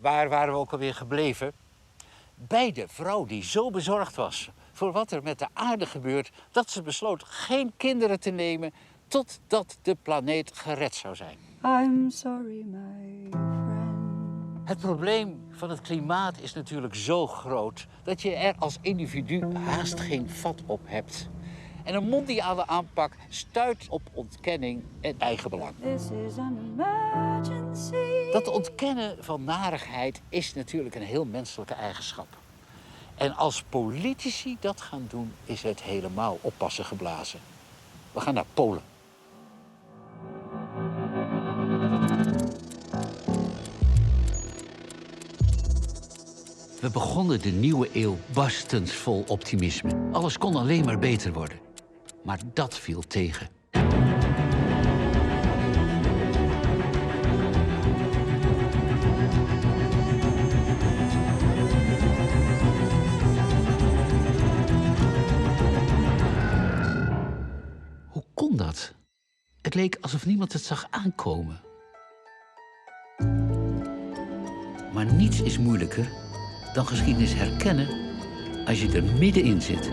Waar waren we ook alweer gebleven? Bij de vrouw die zo bezorgd was voor wat er met de aarde gebeurt, dat ze besloot geen kinderen te nemen totdat de planeet gered zou zijn. I'm sorry, my friend. Het probleem van het klimaat is natuurlijk zo groot dat je er als individu haast geen vat op hebt. En een mondiale aanpak stuit op ontkenning en eigenbelang. This is an emergency. Dat ontkennen van narigheid is natuurlijk een heel menselijke eigenschap. En als politici dat gaan doen, is het helemaal oppassen geblazen. We gaan naar Polen. We begonnen de nieuwe eeuw barstens vol optimisme. Alles kon alleen maar beter worden. Maar dat viel tegen. Hoe kon dat? Het leek alsof niemand het zag aankomen. Maar niets is moeilijker dan geschiedenis herkennen als je er middenin zit.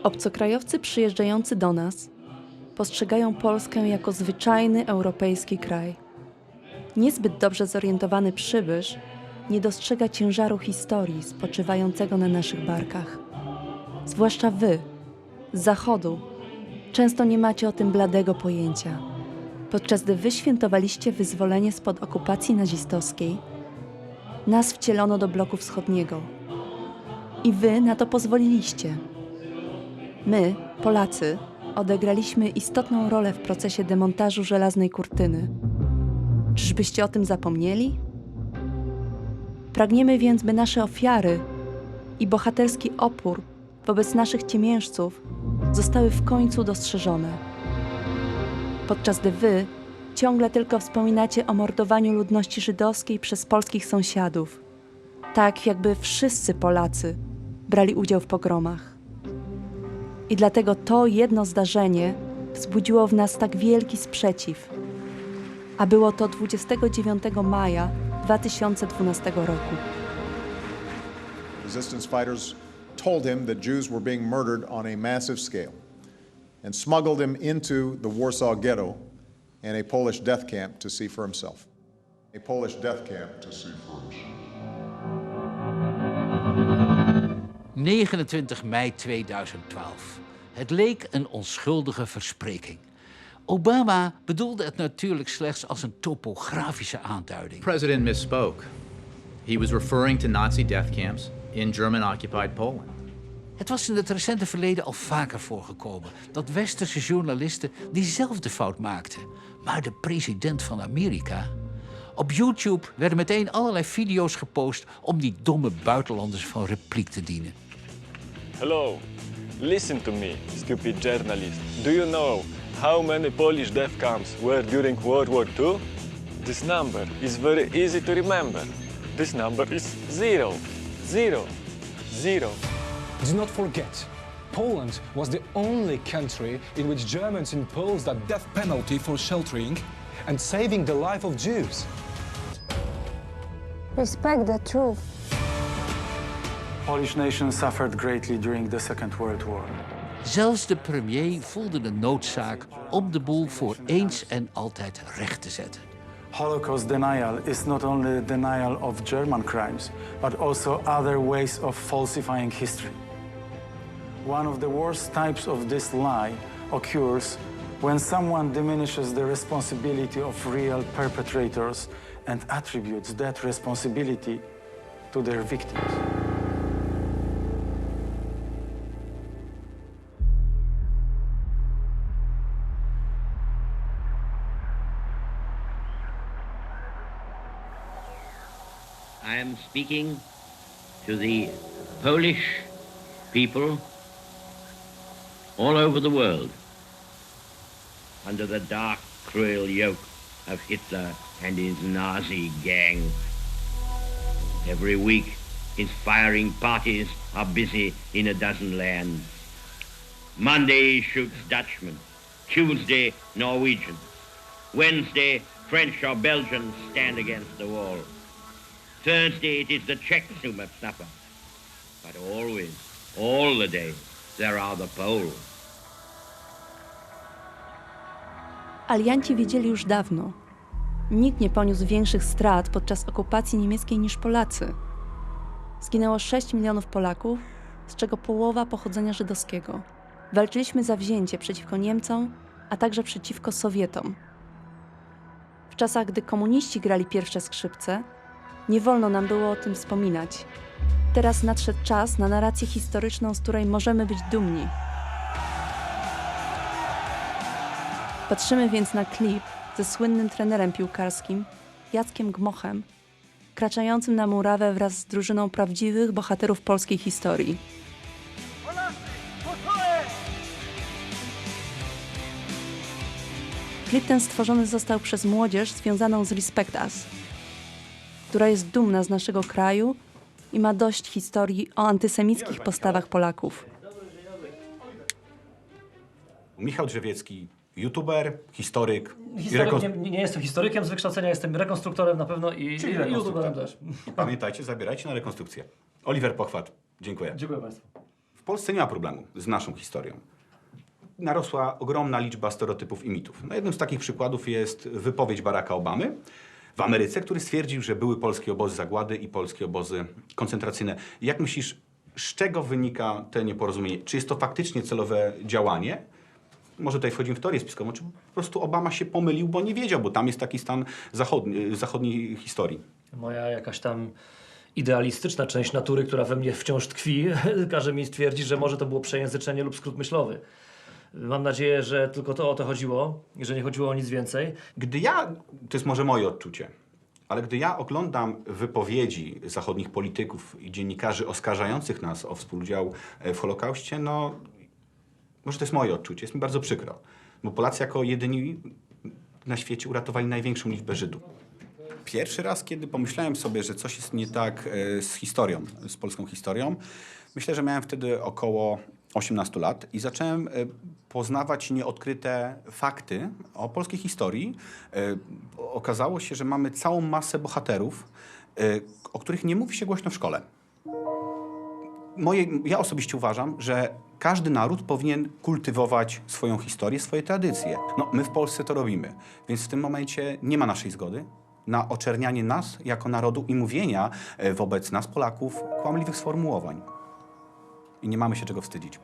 Obcokrajowcy przyjeżdżający do nas postrzegają Polskę jako zwyczajny europejski kraj. Niezbyt dobrze zorientowany przybysz nie dostrzega ciężaru historii spoczywającego na naszych barkach. Zwłaszcza wy, z Zachodu, często nie macie o tym bladego pojęcia. Podczas gdy wy świętowaliście wyzwolenie spod okupacji nazistowskiej, nas wcielono do bloku wschodniego. I wy na to pozwoliliście. My, Polacy, odegraliśmy istotną rolę w procesie demontażu żelaznej kurtyny. Czyżbyście o tym zapomnieli? Pragniemy więc, by nasze ofiary i bohaterski opór wobec naszych ciemiężców zostały w końcu dostrzeżone. Podczas gdy wy ciągle tylko wspominacie o mordowaniu ludności żydowskiej przez polskich sąsiadów, tak jakby wszyscy Polacy brali udział w pogromach. I dlatego to jedno zdarzenie wzbudziło w nas tak wielki sprzeciw, a było to 29 maja 2012 roku. Resistance fighters told him that Jews were being murdered on a massive scale and smuggled him into the Warsaw Ghetto and a Polish death camp to see for himself. A Polish death camp to see for himself. 29 mei 2012. Het leek een onschuldige verspreking. Obama bedoelde het natuurlijk slechts als een topografische aanduiding. The president misspoke. He was referring to Nazi death camps in German-occupied Poland. Het was in het recente verleden al vaker voorgekomen dat westerse journalisten diezelfde fout maakten. Maar de president van Amerika... Op YouTube werden meteen allerlei video's gepost om die domme buitenlanders van repliek te dienen. Hello, listen to me, stupid journalist. Do you know how many Polish death camps were during World War II? This number is very easy to remember. This number is 0, 0, 0. Do not forget, Poland was the only country in which Germans imposed the death penalty for sheltering and saving the life of Jews. Respect the truth. Polish nation suffered greatly during the Second World War. Zelfs de premier voelde de noodzaak om de boel voor eens en altijd recht te zetten. Holocaust denial is not only denial of German crimes, but also other ways of falsifying history. One of the worst types of this lie occurs when someone diminishes the responsibility of real perpetrators and attributes that responsibility to their victims. I am speaking to the Polish people all over the world under the dark, cruel yoke of Hitler and his Nazi gang. Every week inspiring parties are busy in a dozen lands. Monday shoots Dutchmen, Tuesday Norwegians, Wednesday French or Belgians stand against the wall. Thursday it is the Czechs who must suffer. But always, all the days, there are the Poles. Alianci wiedzieli już dawno. Nikt nie poniósł większych strat podczas okupacji niemieckiej niż Polacy. Zginęło 6 milionów Polaków, z czego połowa pochodzenia żydowskiego. Walczyliśmy zawzięcie przeciwko Niemcom, a także przeciwko Sowietom. W czasach, gdy komuniści grali pierwsze skrzypce, nie wolno nam było o tym wspominać. Teraz nadszedł czas na narrację historyczną, z której możemy być dumni. Patrzymy więc na klip ze słynnym trenerem piłkarskim Jackiem Gmochem, wkraczającym na murawę wraz z drużyną prawdziwych bohaterów polskiej historii. Klip ten stworzony został przez młodzież związaną z Respect Us, która jest dumna z naszego kraju i ma dość historii o antysemickich postawach Polaków. Michał Drzewiecki, youtuber, historyk. Nie jestem historykiem z wykształcenia, jestem rekonstruktorem na pewno i youtuberem też. I pamiętajcie, zabierajcie na rekonstrukcję. Oliver Pochwat, dziękuję. Dziękuję Państwu. W Polsce nie ma problemu z naszą historią. Narosła ogromna liczba stereotypów i mitów. No, jednym z takich przykładów jest wypowiedź Baracka Obamy w Ameryce, który stwierdził, że były polskie obozy zagłady i polskie obozy koncentracyjne. Jak myślisz, z czego wynika to nieporozumienie? Czy jest to faktycznie celowe działanie? Może tutaj wchodzimy w teorię spiskową, czy po prostu Obama się pomylił, bo nie wiedział, bo tam jest taki stan zachodniej historii. Moja jakaś tam idealistyczna część natury, która we mnie wciąż tkwi, każe mi stwierdzić, że może to było przejęzyczenie lub skrót myślowy. Mam nadzieję, że tylko o to chodziło i że nie chodziło o nic więcej. To jest może moje odczucie, ale gdy ja oglądam wypowiedzi zachodnich polityków i dziennikarzy oskarżających nas o współudział w Holokauście, no może to jest moje odczucie, jest mi bardzo przykro, bo Polacy jako jedyni na świecie uratowali największą liczbę Żydów. Pierwszy raz, kiedy pomyślałem sobie, że coś jest nie tak z historią, z polską historią, myślę, że miałem wtedy około 18 lat i zacząłem poznawać nieodkryte fakty o polskiej historii. Okazało się, że mamy całą masę bohaterów, o których nie mówi się głośno w szkole. Ja osobiście uważam, że każdy naród powinien kultywować swoją historię, swoje tradycje. No, my w Polsce to robimy, więc w tym momencie nie ma naszej zgody na oczernianie nas jako narodu i mówienia wobec nas, Polaków, kłamliwych sformułowań. I nie mamy się czego wstydzić.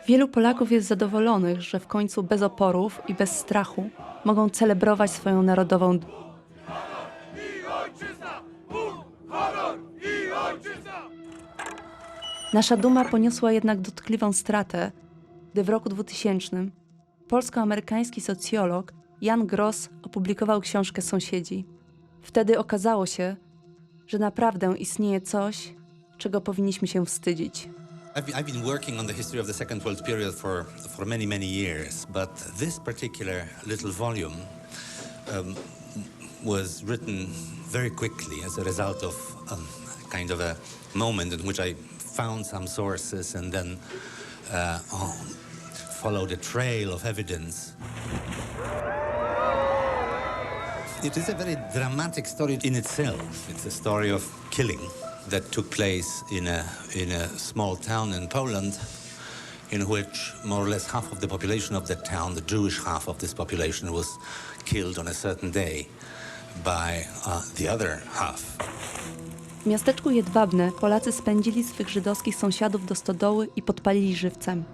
Wielu Polaków jest zadowolonych, że w końcu bez oporów i bez strachu mogą celebrować swoją narodową Nasza duma poniosła jednak dotkliwą stratę, gdy w roku 2000 polsko-amerykański socjolog Jan Gross opublikował książkę Sąsiedzi. Wtedy okazało się, że naprawdę istnieje coś, czego powinniśmy się wstydzić. I've been working on the history of the Second World Period for many years, but this particular little volume was written very quickly as a result of kind of a moment in which I found some sources and then followed a trail of evidence. It is a very dramatic story in itself. It's a story of killing that took place in a small town in Poland, in which more or less half of the population of that town, the Jewish half of this population, was killed on a certain day by the other half. W miasteczku Jedwabne Polacy spędzili swych żydowskich sąsiadów do stodoły i podpalili żywcem.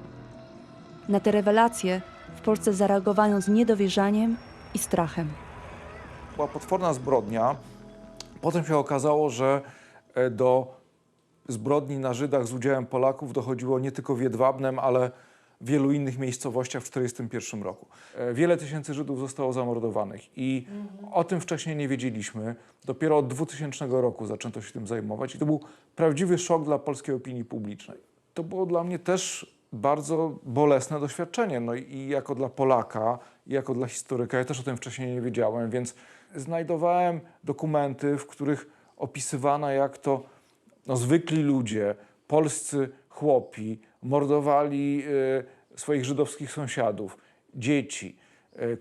Na te rewelacje w Polsce zareagowano z niedowierzaniem i strachem. Była potworna zbrodnia. Potem się okazało, że do zbrodni na Żydach z udziałem Polaków dochodziło nie tylko w Jedwabnem, ale w wielu innych miejscowościach w 1941 roku. Wiele tysięcy Żydów zostało zamordowanych i o tym wcześniej nie wiedzieliśmy. Dopiero od 2000 roku zaczęto się tym zajmować i to był prawdziwy szok dla polskiej opinii publicznej. To było dla mnie też bardzo bolesne doświadczenie. No i jako dla Polaka, i jako dla historyka, ja też o tym wcześniej nie wiedziałem, więc znajdowałem dokumenty, w których opisywano, jak to zwykli ludzie, polscy chłopi mordowali swoich żydowskich sąsiadów, dzieci,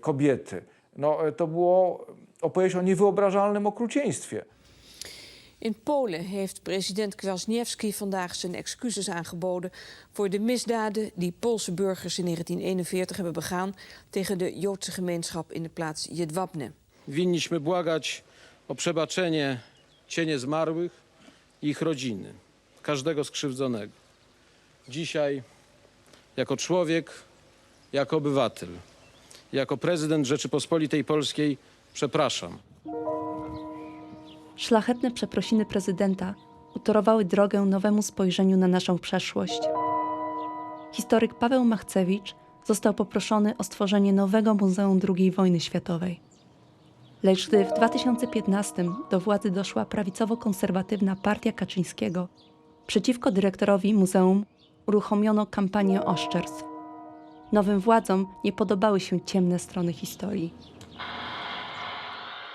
kobiety. No, to było opowieść o niewyobrażalnym okrucieństwie. In Polen heeft president Kwasniewski vandaag zijn excuses aangeboden voor de misdaden die Poolse burgers in 1941 hebben begaan tegen de Joodse gemeenschap in de plaats Jedwabne. Winniśmy błagać o przebaczenie cienie zmarłych i ich rodziny, każdego skrzywdzonego. Dzisiaj jako człowiek, jako obywatel, jako prezydent Rzeczypospolitej Polskiej przepraszam. Szlachetne przeprosiny prezydenta utorowały drogę nowemu spojrzeniu na naszą przeszłość. Historyk Paweł Machcewicz został poproszony o stworzenie nowego Muzeum II wojny światowej. Lecz gdy w 2015 do władzy doszła prawicowo-konserwatywna partia Kaczyńskiego, przeciwko dyrektorowi muzeum uruchomiono kampanię oszczerstw. Nowym władzom nie podobały się ciemne strony historii.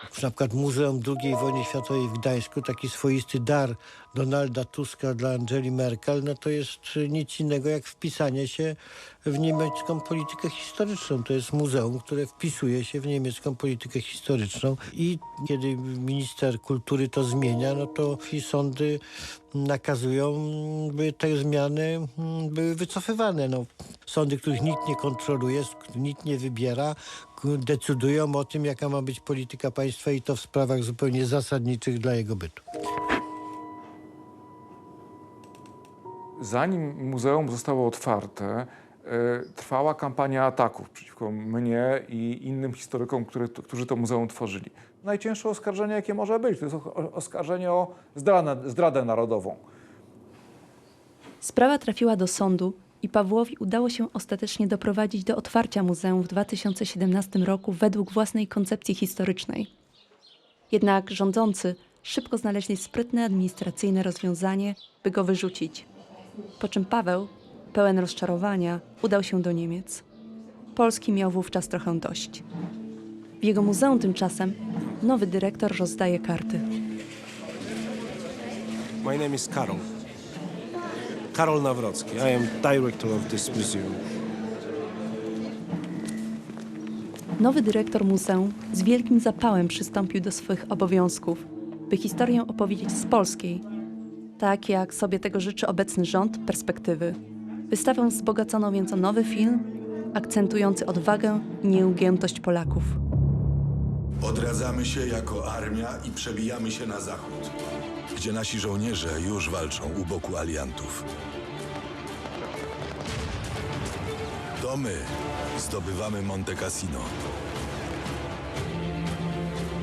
Na przykład Muzeum II wojny światowej w Gdańsku, taki swoisty dar Donalda Tuska dla Angeli Merkel, no to jest nic innego jak wpisanie się w niemiecką politykę historyczną. To jest muzeum, które wpisuje się w niemiecką politykę historyczną i kiedy minister kultury to zmienia, no to sądy nakazują, by te zmiany były wycofywane. No, sądy, których nikt nie kontroluje, nikt nie wybiera, decydują o tym, jaka ma być polityka państwa i to w sprawach zupełnie zasadniczych dla jego bytu. Zanim muzeum zostało otwarte, trwała kampania ataków przeciwko mnie i innym historykom, którzy to muzeum tworzyli. Najcięższe oskarżenie, jakie może być, to jest oskarżenie o zdradę narodową. Sprawa trafiła do sądu i Pawłowi udało się ostatecznie doprowadzić do otwarcia muzeum w 2017 roku według własnej koncepcji historycznej. Jednak rządzący szybko znaleźli sprytne administracyjne rozwiązanie, by go wyrzucić. Po czym Paweł, pełen rozczarowania, udał się do Niemiec. Polski miał wówczas trochę dość. W jego muzeum tymczasem nowy dyrektor rozdaje karty. My name is Karol. Karol Nawrocki. I am director of this museum. Nowy dyrektor muzeum z wielkim zapałem przystąpił do swych obowiązków, by historię opowiedzieć z polskiej, tak jak sobie tego życzy obecny rząd, perspektywy. Wystawę wzbogacono więc o nowy film, akcentujący odwagę i nieugiętość Polaków. Odradzamy się jako armia i przebijamy się na zachód, gdzie nasi żołnierze już walczą u boku aliantów. To my zdobywamy Monte Cassino.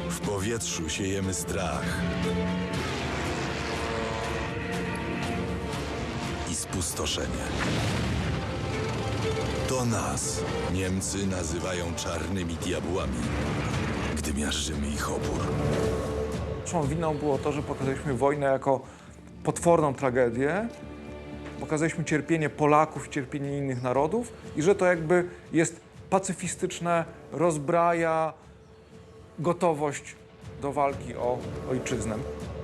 W powietrzu siejemy strach i spustoszenie. To nas Niemcy nazywają czarnymi diabłami, gdy miażdżymy ich opór. Naszą winą było to, że pokazaliśmy wojnę jako potworną tragedię, pokazaliśmy cierpienie Polaków i cierpienie innych narodów i że to jakby jest pacyfistyczne, rozbraja gotowość do walki o ojczyznę.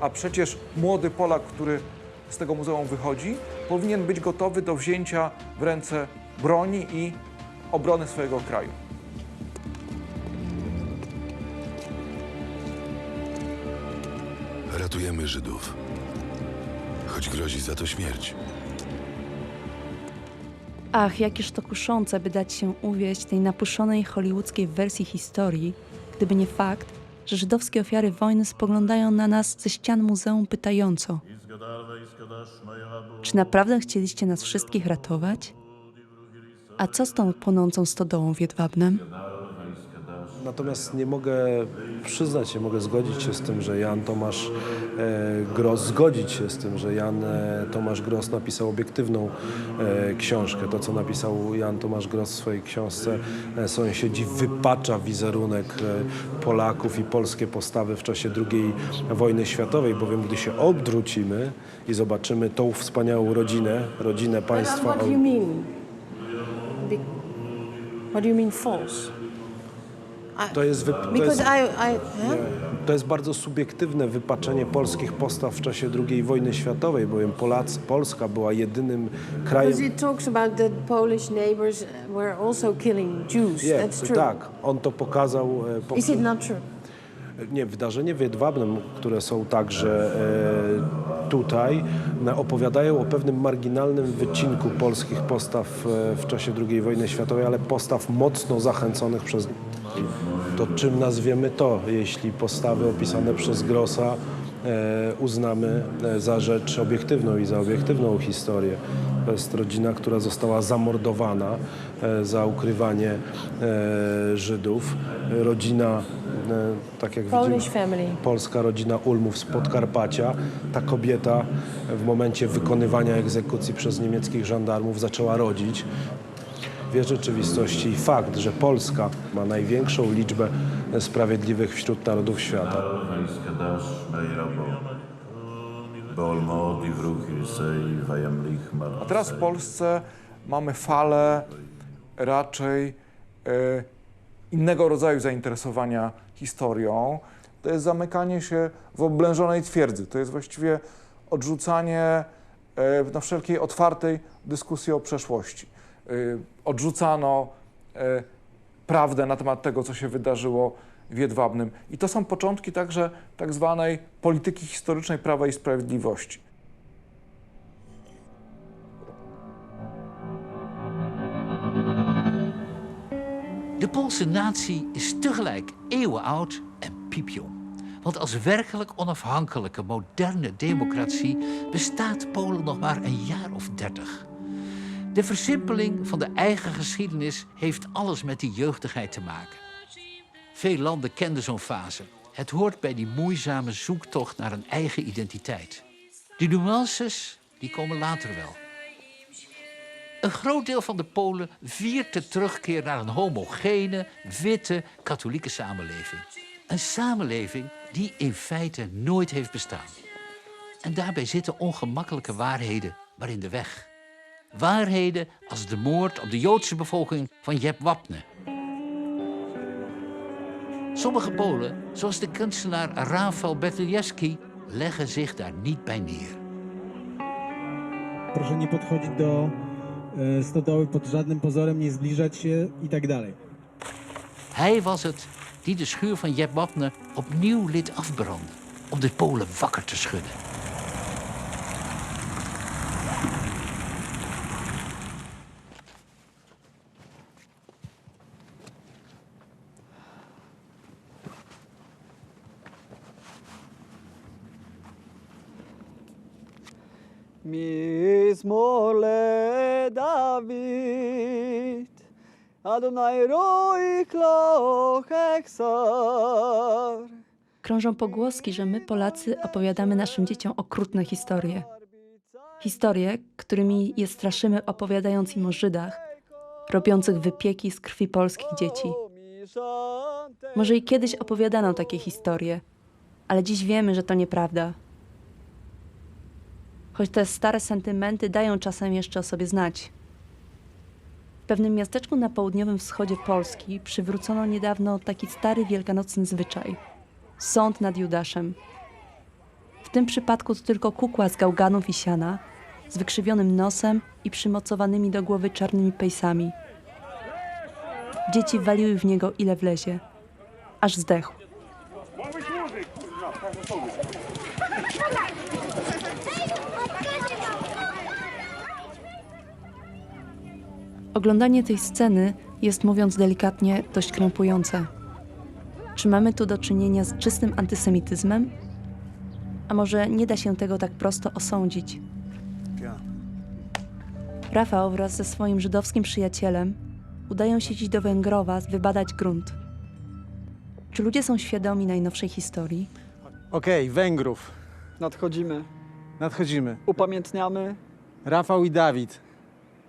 A przecież młody Polak, który z tego muzeum wychodzi, powinien być gotowy do wzięcia w ręce broni i obrony swojego kraju. Ratujemy Żydów, choć grozi za to śmierć. Ach, jakież to kuszące, by dać się uwieść tej napuszonej hollywoodzkiej wersji historii, gdyby nie fakt, że żydowskie ofiary wojny spoglądają na nas ze ścian muzeum pytająco: czy naprawdę chcieliście nas wszystkich ratować? A co z tą płonącą stodołą w Jedwabnem? Natomiast nie mogę przyznać się, mogę zgodzić się z tym, że Jan Tomasz Gross, Tomasz Gross napisał obiektywną książkę. To, co napisał Jan Tomasz Gross w swojej książce Sąsiedzi, wypacza wizerunek Polaków i polskie postawy w czasie II wojny światowej, bowiem gdy się odwrócimy i zobaczymy tą wspaniałą rodzinę państwa... What do you mean? What do you mean false? To jest, Because to jest bardzo subiektywne wypaczenie polskich postaw w czasie II wojny światowej, bowiem Polska była jedynym krajem... Because it talks about the Polish neighbors were also killing Jews. That's true. Tak, on to pokazał... Is it not true? Nie, wydarzenia w Jedwabnem, które są także tutaj, opowiadają o pewnym marginalnym wycinku polskich postaw w czasie II wojny światowej, ale postaw mocno zachęconych przez... To czym nazwiemy to, jeśli postawy opisane przez Grossa uznamy za rzecz obiektywną i za obiektywną historię. To jest rodzina, która została zamordowana za ukrywanie Żydów. Rodzina, tak jak Polish widzimy, family. polska rodzina Ulmów z Podkarpacia. Ta kobieta w momencie wykonywania egzekucji przez niemieckich żandarmów zaczęła rodzić. W rzeczywistości fakt, że Polska ma największą liczbę sprawiedliwych wśród narodów świata. A teraz w Polsce mamy falę raczej innego rodzaju zainteresowania historią. To jest zamykanie się w oblężonej twierdzy. To jest właściwie odrzucanie wszelkiej otwartej dyskusji o przeszłości. Odrzucano prawdę na temat tego, co się wydarzyło w Jedwabnem. I to są początki także tak zwanej polityki historycznej Prawa i Sprawiedliwości. De Poolse natie is tegelijk eeuwenoud en piepjong. Want als werkelijk onafhankelijke, moderne democratie bestaat Polen nog maar een jaar of 30. De versimpeling van de eigen geschiedenis heeft alles met die jeugdigheid te maken. Veel landen kenden zo'n fase. Het hoort bij die moeizame zoektocht naar een eigen identiteit. Die nuances, die komen later wel. Een groot deel van de Polen viert de terugkeer naar een homogene, witte, katholieke samenleving. Een samenleving die in feite nooit heeft bestaan. En daarbij zitten ongemakkelijke waarheden maar in de weg. Waarheden als de moord op de Joodse bevolking van Jedwabne. Sommige Polen, zoals de kunstenaar Rafał Bertyjewski, leggen zich daar niet bij neer. Proszę nie podchodzić do stodoły pod żadnym pozorem, nie zbliżać się i tak dalej. Hij was het die de schuur van Jedwabne opnieuw liet afbranden, om de Polen wakker te schudden. מזמור לדוד, אדוני רואי כלוך אכסר. Krążą pogłoski, że my, Polacy, opowiadamy naszym dzieciom okrutne historie. Historie, którymi je straszymy, opowiadając im o Żydach, robiących wypieki z krwi polskich dzieci. Może i kiedyś opowiadano takie historie, ale dziś wiemy, że to nieprawda. Choć te stare sentymenty dają czasem jeszcze o sobie znać. W pewnym miasteczku na południowym wschodzie Polski przywrócono niedawno taki stary wielkanocny zwyczaj – sąd nad Judaszem. W tym przypadku to tylko kukła z gałganów i siana, z wykrzywionym nosem i przymocowanymi do głowy czarnymi pejsami. Dzieci waliły w niego ile wlezie, aż zdechł. Oglądanie tej sceny jest, mówiąc delikatnie, dość krępujące. Czy mamy tu do czynienia z czystym antysemityzmem? A może nie da się tego tak prosto osądzić? Rafał wraz ze swoim żydowskim przyjacielem udają się dziś do Węgrowa wybadać grunt. Czy ludzie są świadomi najnowszej historii? Okej, Węgrów. Nadchodzimy. Nadchodzimy. Upamiętniamy. Rafał i Dawid.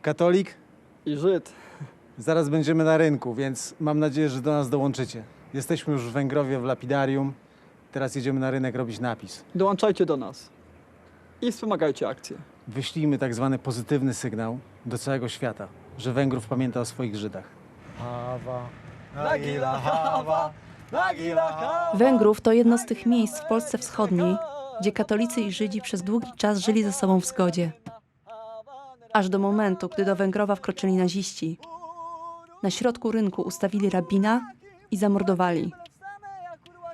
Katolik? I Żyd. Zaraz będziemy na rynku, więc mam nadzieję, że do nas dołączycie. Jesteśmy już w Węgrowie w Lapidarium. Teraz jedziemy na rynek robić napis. Dołączajcie do nas. I wspomagajcie akcję. Wyślijmy tak zwany pozytywny sygnał do całego świata, że Węgrów pamięta o swoich Żydach. Węgrów to jedno z tych miejsc w Polsce Wschodniej, gdzie katolicy i Żydzi przez długi czas żyli ze sobą w zgodzie. Aż do momentu, gdy do Węgrowa wkroczyli naziści. Na środku rynku ustawili rabina i zamordowali.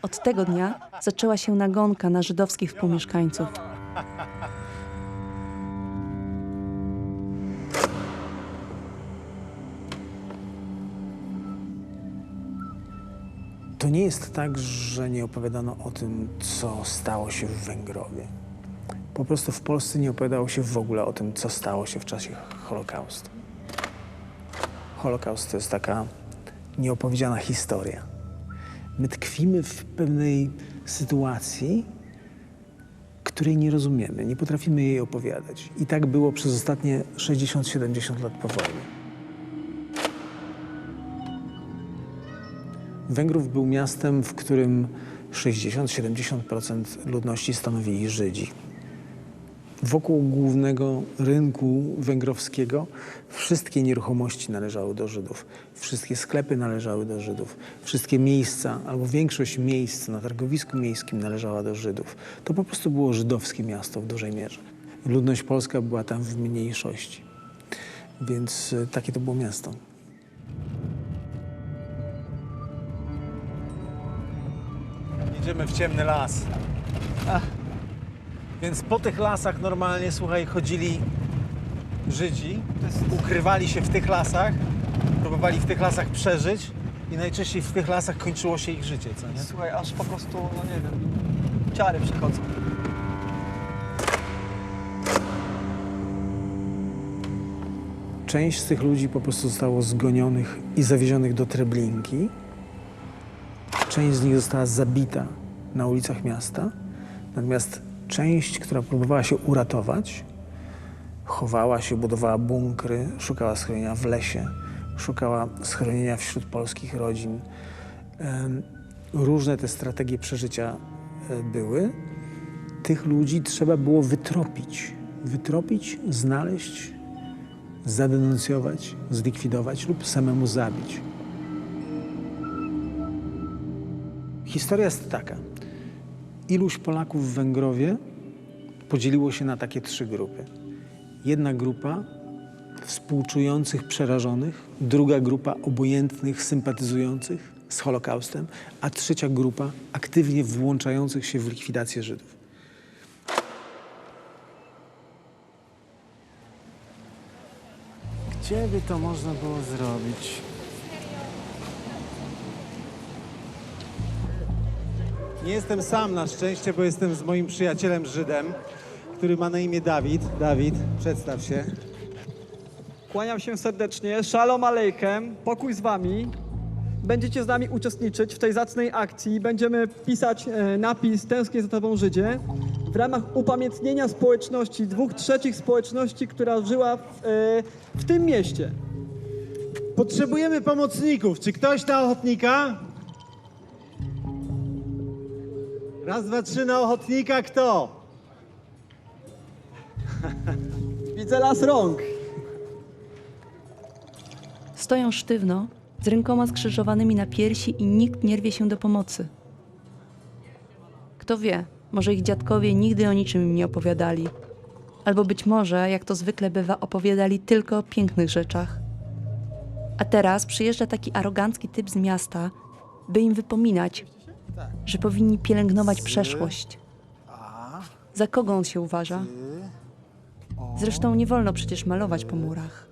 Od tego dnia zaczęła się nagonka na żydowskich współmieszkańców. To nie jest tak, że nie opowiadano o tym, co stało się w Węgrowie. Po prostu w Polsce nie opowiadało się w ogóle o tym, co stało się w czasie Holokaustu. Holokaust to jest taka nieopowiedziana historia. My tkwimy w pewnej sytuacji, której nie rozumiemy, nie potrafimy jej opowiadać. I tak było przez ostatnie 60-70 lat po wojnie. Węgrów był miastem, w którym 60-70% ludności stanowili Żydzi. Wokół głównego rynku węgrowskiego wszystkie nieruchomości należały do Żydów, wszystkie sklepy należały do Żydów, wszystkie miejsca, albo większość miejsc na targowisku miejskim należała do Żydów. To po prostu było żydowskie miasto w dużej mierze. Ludność polska była tam w mniejszości, więc takie to było miasto. Idziemy w ciemny las. Więc po tych lasach normalnie, słuchaj, chodzili Żydzi, ukrywali się w tych lasach, próbowali w tych lasach przeżyć i najczęściej w tych lasach kończyło się ich życie, co nie? Słuchaj, aż po prostu, no nie wiem, ciary przychodzą. Część z tych ludzi po prostu zostało zgonionych i zawiezionych do Treblinki. Część z nich została zabita na ulicach miasta. Natomiast część, która próbowała się uratować, chowała się, budowała bunkry, szukała schronienia w lesie, szukała schronienia wśród polskich rodzin. Różne te strategie przeżycia były. Tych ludzi trzeba było wytropić, znaleźć, zadenuncjować, zlikwidować lub samemu zabić. Historia jest taka. Iluś Polaków w Węgrowie podzieliło się na takie 3 grupy. Jedna grupa współczujących, przerażonych, druga grupa obojętnych, sympatyzujących z Holokaustem, a trzecia grupa aktywnie włączających się w likwidację Żydów. Gdzie by to można było zrobić? Nie jestem sam na szczęście, bo jestem z moim przyjacielem Żydem, który ma na imię Dawid. Dawid, przedstaw się. Kłaniam się serdecznie, Shalom Alejkiem, pokój z wami. Będziecie z nami uczestniczyć w tej zacnej akcji. Będziemy pisać napis Tęsknię za tobą, Żydzie, w ramach upamiętnienia społeczności, 2/3 społeczności, która żyła w tym mieście. Potrzebujemy pomocników. Czy ktoś na ochotnika? Raz, 2, 3 na ochotnika. Kto? Widzę las rąk. Stoją sztywno, z rękoma skrzyżowanymi na piersi i nikt nie rwie się do pomocy. Kto wie, może ich dziadkowie nigdy o niczym im nie opowiadali. Albo być może, jak to zwykle bywa, opowiadali tylko o pięknych rzeczach. A teraz przyjeżdża taki arogancki typ z miasta, by im wypominać, że powinni pielęgnować przeszłość. Za kogo on się uważa? Zresztą nie wolno przecież malować po murach.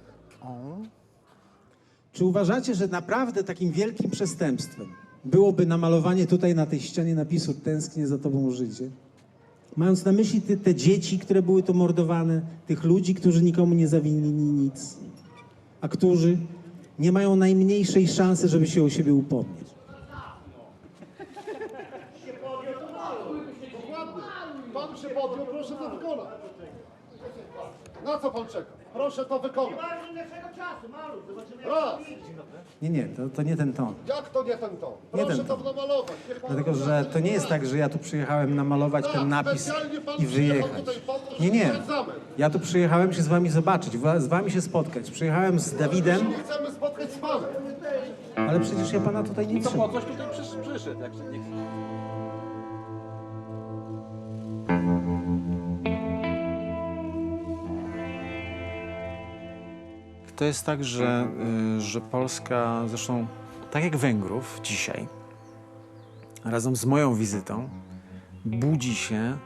Czy uważacie, że naprawdę takim wielkim przestępstwem byłoby namalowanie tutaj na tej ścianie napisu Tęsknię za tobą, Żydzie? Mając na myśli te dzieci, które były tu mordowane, tych ludzi, którzy nikomu nie zawinili nic, a którzy nie mają najmniejszej szansy, żeby się o siebie upomnieć. Pan się podjął, proszę to wykonać. Na co pan czeka? Proszę to wykonać. Raz. Nie, to nie ten ton. Jak to nie ten ton? Nie Proszę ten to ton. namalować. Niech pan Dlatego, że to nie jest tak, że ja tu przyjechałem namalować ten napis specjalnie pan i przyjechał wyjechać. tutaj po to, żeby Nie. ten zamek. Ja tu przyjechałem się z wami zobaczyć, z wami się spotkać. Przyjechałem z Dawidem, Nie chcemy spotkać z panem. ale przecież ja pana tutaj nie trzymam. coś tutaj przyszedł, jak nie... To jest tak, że Polska, zresztą tak jak Węgrów dzisiaj, razem z moją wizytą, budzi się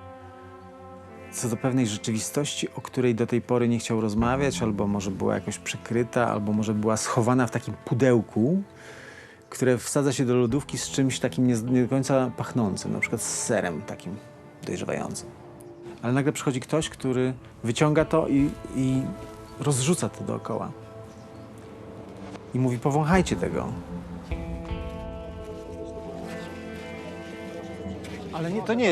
co do pewnej rzeczywistości, o której do tej pory nie chciał rozmawiać, albo może była jakoś przykryta, albo może była schowana w takim pudełku, które wsadza się do lodówki z czymś takim nie do końca pachnącym, na przykład z serem takim dojrzewającym. Ale nagle przychodzi ktoś, który wyciąga to i rozrzuca to dookoła. I mówi, powąchajcie tego. Ale to nie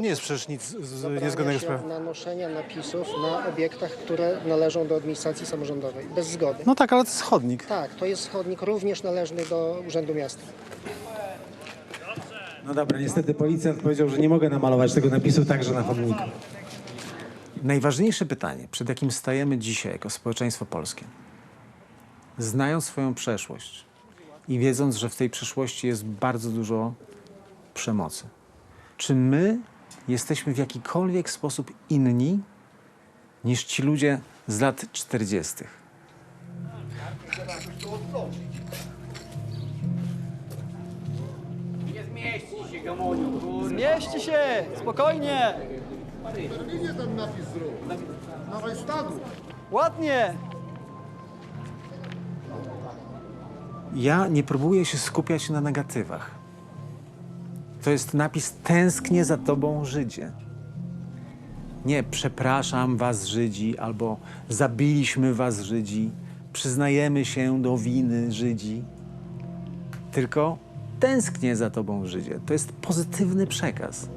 jest przecież nic niezgodnego z prawem. Nanoszenia napisów na obiektach, które należą do administracji samorządowej, bez zgody. No tak, ale to jest chodnik. Tak, to jest chodnik również należny do Urzędu Miasta. No dobra, niestety policjant powiedział, że nie mogę namalować tego napisu także na chodniku. Najważniejsze pytanie, przed jakim stajemy dzisiaj jako społeczeństwo polskie, znając swoją przeszłość i wiedząc, że w tej przeszłości jest bardzo dużo przemocy, czy my jesteśmy w jakikolwiek sposób inni niż ci ludzie z lat 40. Nie zmieści się, Gamoniu. Zmieści się! Spokojnie! Berlinie ten napis zrób. Na Wajstadu. Ładnie! Ja nie próbuję się skupiać na negatywach. To jest napis tęsknię za tobą, Żydzie. Nie przepraszam was, Żydzi, albo zabiliśmy was, Żydzi, przyznajemy się do winy, Żydzi. Tylko tęsknię za tobą, Żydzie. To jest pozytywny przekaz.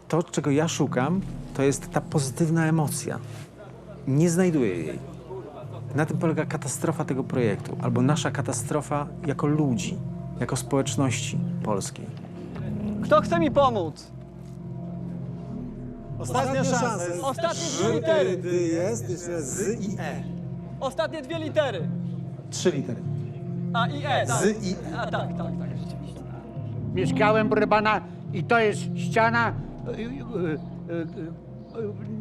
To, czego ja szukam, to jest ta pozytywna emocja. Nie znajduję jej. Na tym polega katastrofa tego projektu, albo nasza katastrofa jako ludzi, jako społeczności polskiej. Kto chce mi pomóc? Ostatnia szansa. Ostatnie dwie litery. Jest jeszcze z i e. Ostatnie dwie litery. 3 litery. A i e. Tak. Z i e. A tak, rzeczywiście. Mieszkałem, proszę pana, i to jest ściana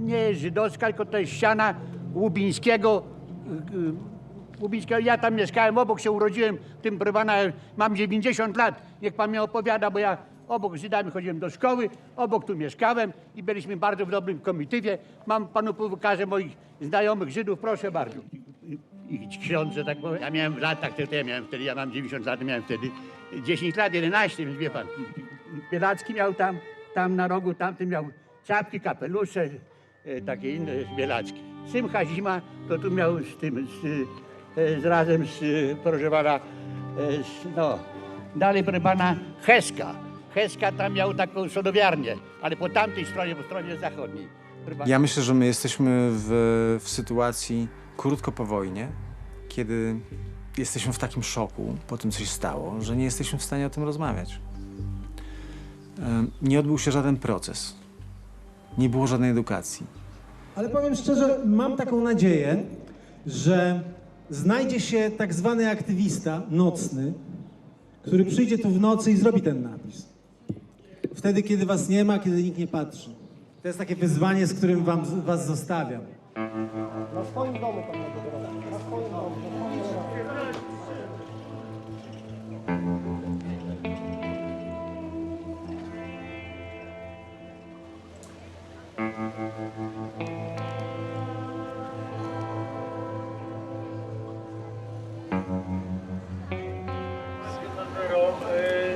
nie żydowska, tylko to jest ściana Łubińskiego. Ja tam mieszkałem, obok się urodziłem, tym, proszę pana, mam 90 lat, niech pan mnie opowiada, bo ja obok z Żydami chodziłem do szkoły, obok tu mieszkałem i byliśmy bardzo w dobrym komitywie. Mam panu pokażę moich znajomych Żydów, proszę bardzo. I ksiądze, tak powiem. Ja miałem w latach, ja mam 90 lat, miałem wtedy 10 lat, 11, więc wie pan. Bielacki miał tam na rogu, tamten miał czapki, kapelusze, takie inne, Bielacki. Symcha Zima to tu miał razem z, proszę pana, dalej, proszę pana, Heska. Heska tam miał taką sodowiarnię, ale po tamtej stronie, po stronie zachodniej. Ja myślę, że my jesteśmy w sytuacji krótko po wojnie, kiedy jesteśmy w takim szoku po tym, co się stało, że nie jesteśmy w stanie o tym rozmawiać. Nie odbył się żaden proces. Nie było żadnej edukacji. Ale powiem szczerze, mam taką nadzieję, że znajdzie się tak zwany aktywista nocny, który przyjdzie tu w nocy i zrobi ten napis. Wtedy, kiedy was nie ma, kiedy nikt nie patrzy. To jest takie wyzwanie, z którym was zostawiam. Na swoim domu pan tego robi. Na swoim domu.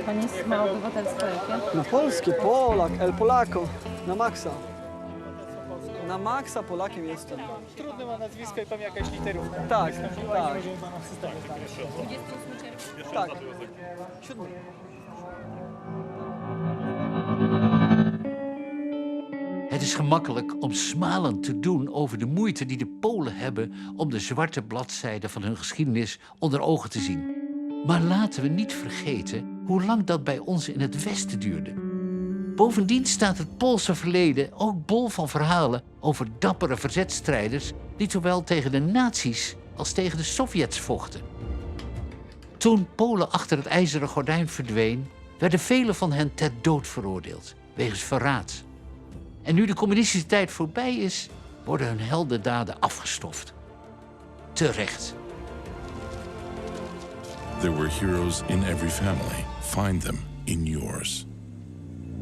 Pan ma obywatelstwo jakie? Na polskie, Polak, El Polako, na maksa. Na maksa Polakiem jestem. Trudne ma nazwisko i pewnie jakaś literówka. Tak, tak. Tak. 7. Het is gemakkelijk om smalend te doen over de moeite die de Polen hebben om de zwarte bladzijde van hun geschiedenis onder ogen te zien. Maar laten we niet vergeten hoe lang dat bij ons in het Westen duurde. Bovendien staat het Poolse verleden ook bol van verhalen over dappere verzetstrijders die zowel tegen de nazi's als tegen de Sovjets vochten. Toen Polen achter het ijzeren gordijn verdween, werden velen van hen ter dood veroordeeld, wegens verraad. En nu de communistische tijd voorbij is, worden hun heldendaden afgestoft. Terecht. There were heroes in every family. Find them in yours.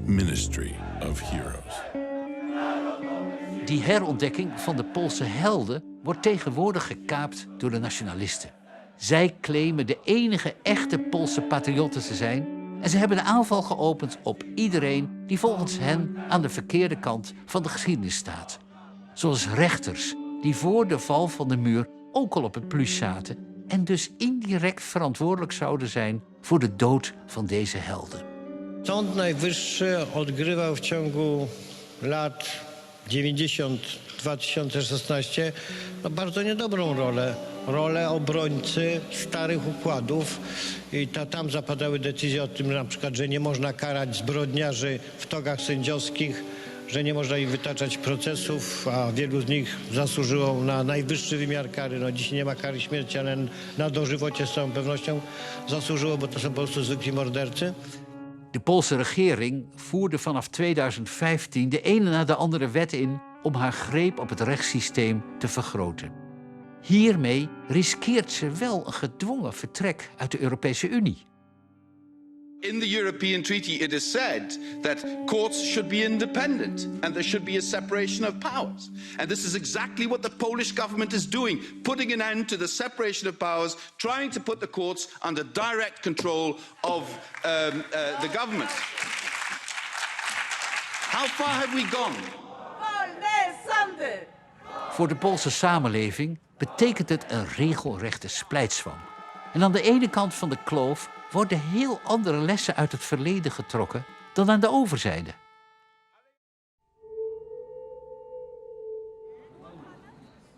Ministry of Heroes. Die herontdekking van de Poolse helden wordt tegenwoordig gekaapt door de nationalisten. Zij claimen de enige echte Poolse patriotten te zijn en ze hebben de aanval geopend op iedereen die volgens hen aan de verkeerde kant van de geschiedenis staat. Zoals rechters die voor de val van de muur ook al op het plus zaten en dus indirect verantwoordelijk zouden zijn voor de dood van deze helden. Sąd Najwyższy odgrywał w ciągu lat 90-2016 bardzo niedobrą rolę. Rolę obrońcy starych układów i tam zapadały decyzje o tym na przykład, że nie można karać zbrodniarzy w togach sędziowskich, że nie można im wytaczać procesów, a wielu z nich zasłużyło na najwyższy wymiar kary. No, dzisiaj nie ma kary śmierci, ale na dożywocie z całą pewnością zasłużyło, bo to są po prostu zwykli mordercy. De Poolse regering voerde vanaf 2015 de ene na de andere wet in om haar greep op het rechtssysteem te vergroten. Hiermee riskeert ze wel een gedwongen vertrek uit de Europese Unie. In the European Treaty, it is said that courts should be independent and there should be a separation of powers. And this is exactly what the Polish government is doing, putting an end to the separation of powers, trying to put the courts under direct control of the government. How far have we gone? Voor de Poolse samenleving betekent het een regelrechte splijtswam. En aan de ene kant van de kloof worden heel andere lessen uit het verleden getrokken dan aan de overzijde.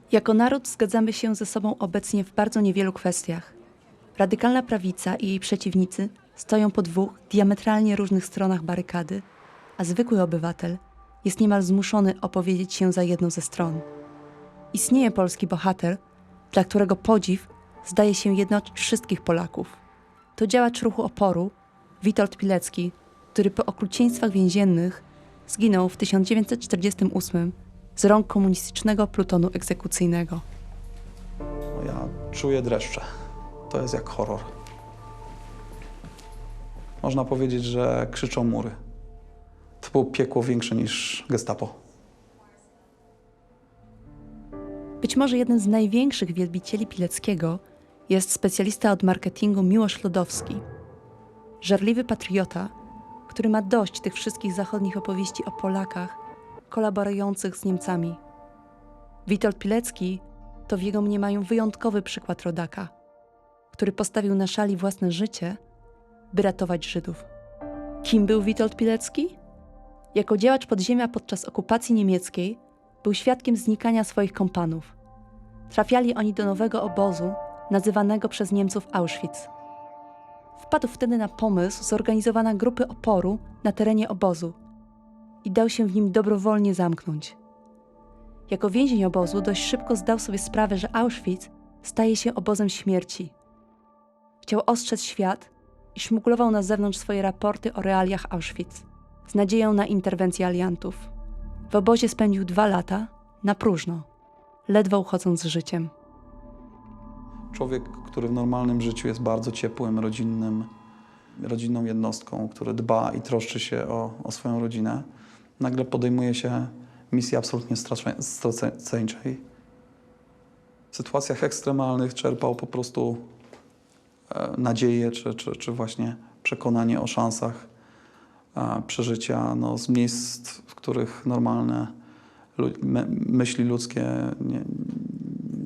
Jako naród zgadzamy się ze sobą obecnie w bardzo niewielu kwestiach. Radykalna prawica i jej przeciwnicy stoją po dwóch diametralnie różnych stronach barykady, a zwykły obywatel jest niemal zmuszony opowiedzieć się za jedną ze stron. Istnieje polski bohater, dla którego podziw zdaje się jednoczyć wszystkich Polaków. To działacz ruchu oporu Witold Pilecki, który po okrucieństwach więziennych zginął w 1948 z rąk komunistycznego plutonu egzekucyjnego. Ja czuję dreszcze. To jest jak horror. Można powiedzieć, że krzyczą mury. To było piekło większe niż Gestapo. Być może jeden z największych wielbicieli Pileckiego jest specjalista od marketingu Miłosz Lodowski. Żarliwy patriota, który ma dość tych wszystkich zachodnich opowieści o Polakach kolaborujących z Niemcami. Witold Pilecki to w jego mniemaniu wyjątkowy przykład rodaka, który postawił na szali własne życie, by ratować Żydów. Kim był Witold Pilecki? Jako działacz podziemia podczas okupacji niemieckiej był świadkiem znikania swoich kompanów. Trafiali oni do nowego obozu, nazywanego przez Niemców Auschwitz. Wpadł wtedy na pomysł zorganizowania grupy oporu na terenie obozu i dał się w nim dobrowolnie zamknąć. Jako więzień obozu dość szybko zdał sobie sprawę, że Auschwitz staje się obozem śmierci. Chciał ostrzec świat i szmuglował na zewnątrz swoje raporty o realiach Auschwitz z nadzieją na interwencję aliantów. W obozie spędził 2 lata na próżno, ledwo uchodząc z życiem. Człowiek, który w normalnym życiu jest bardzo ciepłym, rodzinną jednostką, który dba i troszczy się o swoją rodzinę, nagle podejmuje się misji absolutnie straceńczej. W sytuacjach ekstremalnych czerpał po prostu nadzieję czy właśnie przekonanie o szansach przeżycia z miejsc, w których normalne myśli ludzkie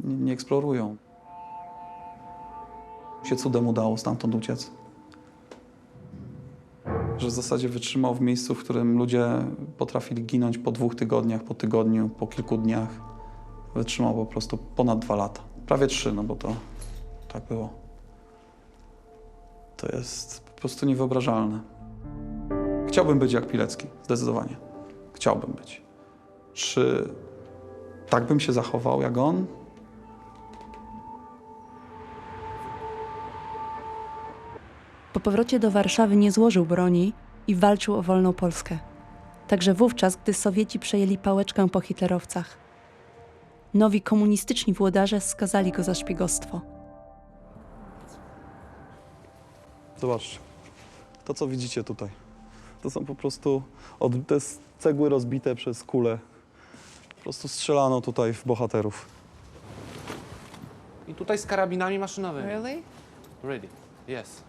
nie eksplorują. Się cudem udało stamtąd uciec. że w zasadzie wytrzymał w miejscu, w którym ludzie potrafili ginąć po 2 tygodniach, po tygodniu, po kilku dniach. Wytrzymał po prostu ponad 2 lata. Prawie 3, no bo to tak było. To jest po prostu niewyobrażalne. Chciałbym być jak Pilecki, zdecydowanie. Chciałbym być. Czy tak bym się zachował jak on? Po powrocie do Warszawy nie złożył broni i walczył o wolną Polskę. Także wówczas, gdy Sowieci przejęli pałeczkę po hitlerowcach. Nowi komunistyczni włodarze skazali go za szpiegostwo. Zobaczcie, to co widzicie tutaj, to są po prostu te cegły rozbite przez kule. Po prostu strzelano tutaj w bohaterów. I tutaj z karabinami maszynowymi. Really? Really, yes.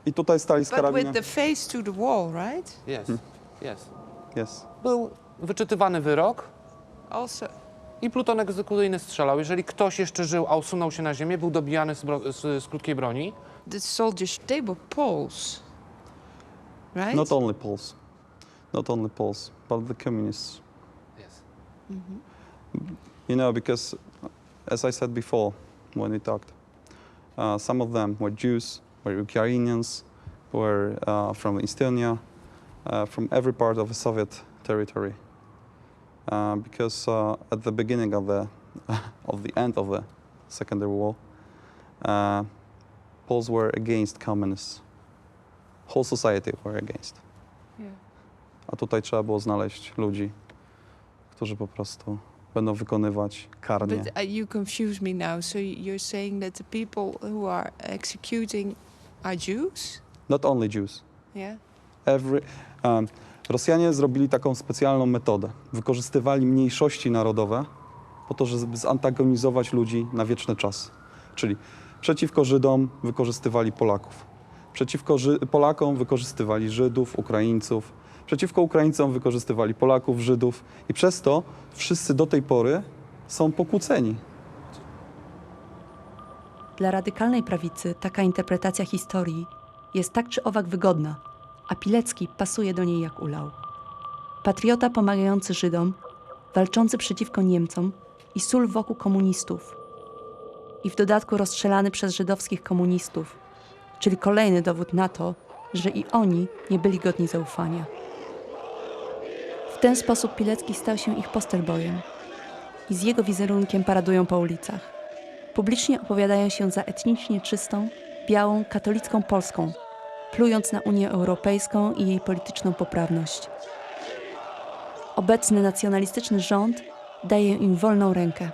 I tutaj stali z But karabinem. with the face to the wall, right? Yes, yes. Jest. Był wyczytywany wyrok Also, i pluton egzekucyjny strzelał. Jeżeli ktoś jeszcze żył, a usunął się na ziemię, był dobijany z krótkiej broni. the soldiers, they were Poles, right? Not only Poles. Not only Poles, but the communists. Yes. You know, because as I said before when we talked, some of them were Jews, were Ukrainians, were from Estonia, from every part of the Soviet territory. Because at the beginning of the end of the Secondary War, Poles were against communists. Whole society were against. Yeah. A tutaj trzeba było znaleźć ludzi, którzy po prostu będą wykonywać karnie. But you confuse me now. So you're saying that the people who are executing are Jews? Not only Jews. Yeah. Rosjanie zrobili taką specjalną metodę. Wykorzystywali mniejszości narodowe po to, żeby zantagonizować ludzi na wieczny czas. Czyli przeciwko Żydom wykorzystywali Polaków. Przeciwko Polakom wykorzystywali Żydów, Ukraińców. Przeciwko Ukraińcom wykorzystywali Polaków, Żydów. I przez to wszyscy do tej pory są pokłóceni. Dla radykalnej prawicy taka interpretacja historii jest tak czy owak wygodna, a Pilecki pasuje do niej jak ulał. Patriota pomagający Żydom, walczący przeciwko Niemcom i sól wokół komunistów. I w dodatku rozstrzelany przez żydowskich komunistów, czyli kolejny dowód na to, że i oni nie byli godni zaufania. W ten sposób Pilecki stał się ich posterbojem i z jego wizerunkiem paradują po ulicach. Publicznie opowiadają się za etnicznie czystą, białą, katolicką Polską, plując na Unię Europejską i jej polityczną poprawność. Obecny nacjonalistyczny rząd daje im wolną rękę.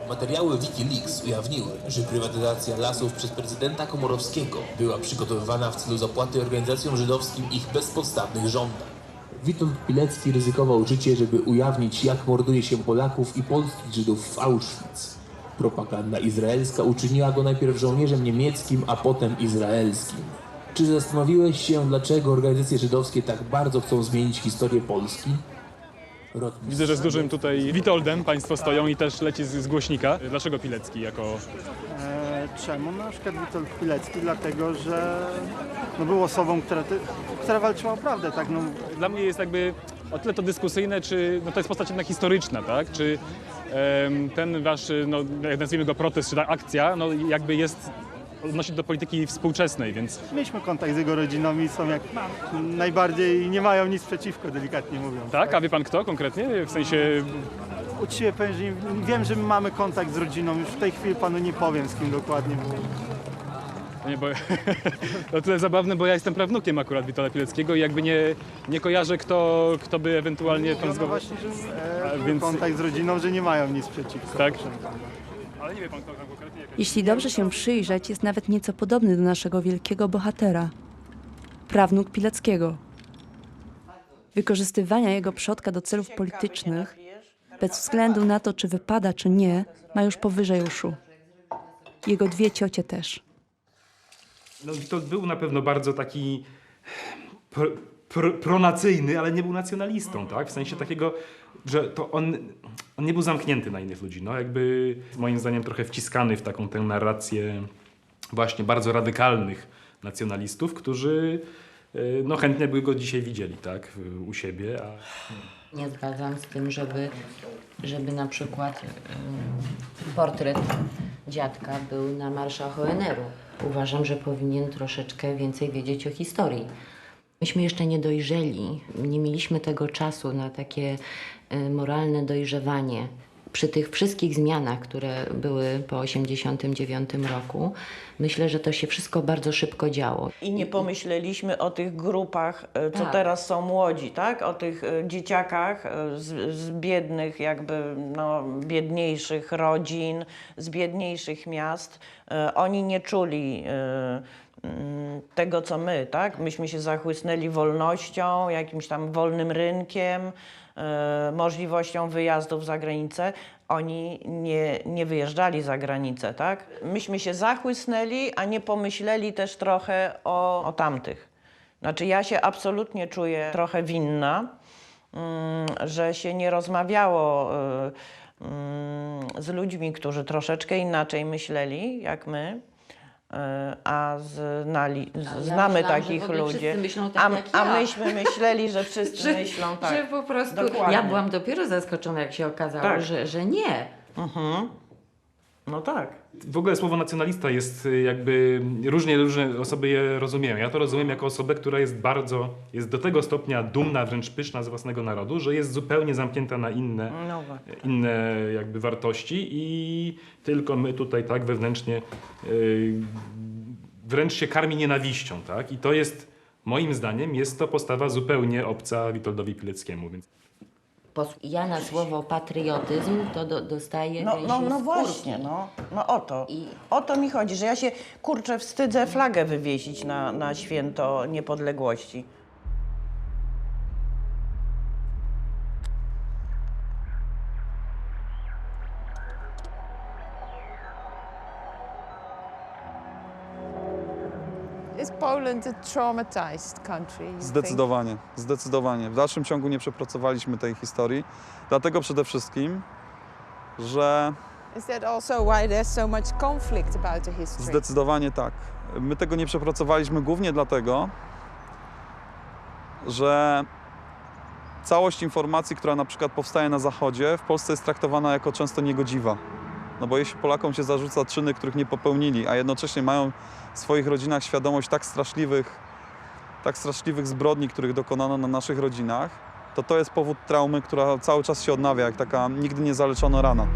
Materiały Wikileaks ujawniły, że prywatyzacja lasów przez prezydenta Komorowskiego była przygotowywana w celu zapłaty organizacjom żydowskim ich bezpodstawnych żądań. Witold Pilecki ryzykował życie, żeby ujawnić, jak morduje się Polaków i polskich Żydów w Auschwitz. Propaganda izraelska uczyniła go najpierw żołnierzem niemieckim, a potem izraelskim. Czy zastanowiłeś się, dlaczego organizacje żydowskie tak bardzo chcą zmienić historię Polski? Widzę, że z dużym tutaj Witoldem państwo stoją i też leci z głośnika. Dlaczego Pilecki jako... Czemu? Na przykład Witold Pilecki, dlatego że był osobą, która walczyła o prawdę. Tak? Dla mnie jest jakby o tyle to dyskusyjne, czy to jest postać jednak historyczna, tak? Czy ten wasz, jak nazwijmy go protest, czy ta akcja, jakby jest odnosi do polityki współczesnej, więc... Mieliśmy kontakt z jego rodziną i są jak najbardziej, nie mają nic przeciwko, delikatnie mówiąc. Tak? A wie pan kto konkretnie? W sensie... Uczciwie powiem, że wiem, że my mamy kontakt z rodziną, już w tej chwili panu nie powiem, z kim dokładnie. Nie, bo to tyle zabawne, bo ja jestem prawnukiem akurat Witolda Pileckiego i jakby nie kojarzę, kto by ewentualnie... No właśnie, że kontakt z rodziną, że nie mają nic przeciwko. Tak? Ale nie wie pan, kto tam konkretnie... Jeśli dobrze się przyjrzeć, jest nawet nieco podobny do naszego wielkiego bohatera. Prawnuk Pileckiego. Wykorzystywania jego przodka do celów politycznych, bez względu na to, czy wypada, czy nie, ma już powyżej uszu. Jego 2 ciocie też. Witold był na pewno bardzo taki pronacyjny, ale nie był nacjonalistą, tak? W sensie takiego, że to on nie był zamknięty na innych ludzi, jakby moim zdaniem trochę wciskany w taką tę narrację właśnie bardzo radykalnych nacjonalistów, którzy no, chętnie by go dzisiaj widzieli, tak, u siebie. Nie zgadzam z tym, żeby na przykład portret dziadka był na marszach ONR-u. Uważam, że powinien troszeczkę więcej wiedzieć o historii. Myśmy jeszcze nie dojrzeli, nie mieliśmy tego czasu na takie moralne dojrzewanie. Przy tych wszystkich zmianach, które były po 1989 roku, myślę, że to się wszystko bardzo szybko działo. I nie pomyśleliśmy o tych grupach, co Tak. teraz są młodzi, tak? O tych dzieciakach z biednych, jakby no, biedniejszych rodzin, z biedniejszych miast. Oni nie czuli tego, co my, tak? Myśmy się zachłysnęli wolnością, jakimś tam wolnym rynkiem, możliwością wyjazdów za granicę. Oni nie wyjeżdżali za granicę, tak? Myśmy się zachłysnęli, a nie pomyśleli też trochę o tamtych. Znaczy ja się absolutnie czuję trochę winna, że się nie rozmawiało z ludźmi, którzy troszeczkę inaczej myśleli, jak my. A znamy myślałam, takich że w ogóle ludzi. wszyscy myślą tak jak A ja. myśmy myśleli, że wszyscy myślą tak. Że po prostu Dokładnie. ja byłam dopiero zaskoczona, jak się okazało, Tak. że nie. No tak. W ogóle słowo nacjonalista jest jakby, różne osoby je rozumieją. Ja to rozumiem jako osobę, która jest do tego stopnia dumna, wręcz pyszna z własnego narodu, że jest zupełnie zamknięta na inne jakby wartości i tylko my tutaj tak wewnętrznie wręcz się karmi nienawiścią, tak? I to jest, moim zdaniem, jest to postawa zupełnie obca Witoldowi Pileckiemu. Więc... Ja na słowo patriotyzm to dostaję No właśnie, no o to. O to mi chodzi, że ja się, kurczę, wstydzę flagę wywiesić na święto niepodległości. Is Poland a traumatized country? you think? Zdecydowanie, zdecydowanie. W dalszym ciągu nie przepracowaliśmy tej historii, dlatego przede wszystkim, że Is that also why there's so much conflict about the history? zdecydowanie tak. My tego nie przepracowaliśmy głównie dlatego, że całość informacji, która na przykład powstaje na Zachodzie, w Polsce jest traktowana jako często niegodziwa. No bo jeśli Polakom się zarzuca czyny, których nie popełnili, a jednocześnie mają w swoich rodzinach świadomość tak straszliwych zbrodni, których dokonano na naszych rodzinach, to jest powód traumy, która cały czas się odnawia, jak taka nigdy nie zaleczona rana.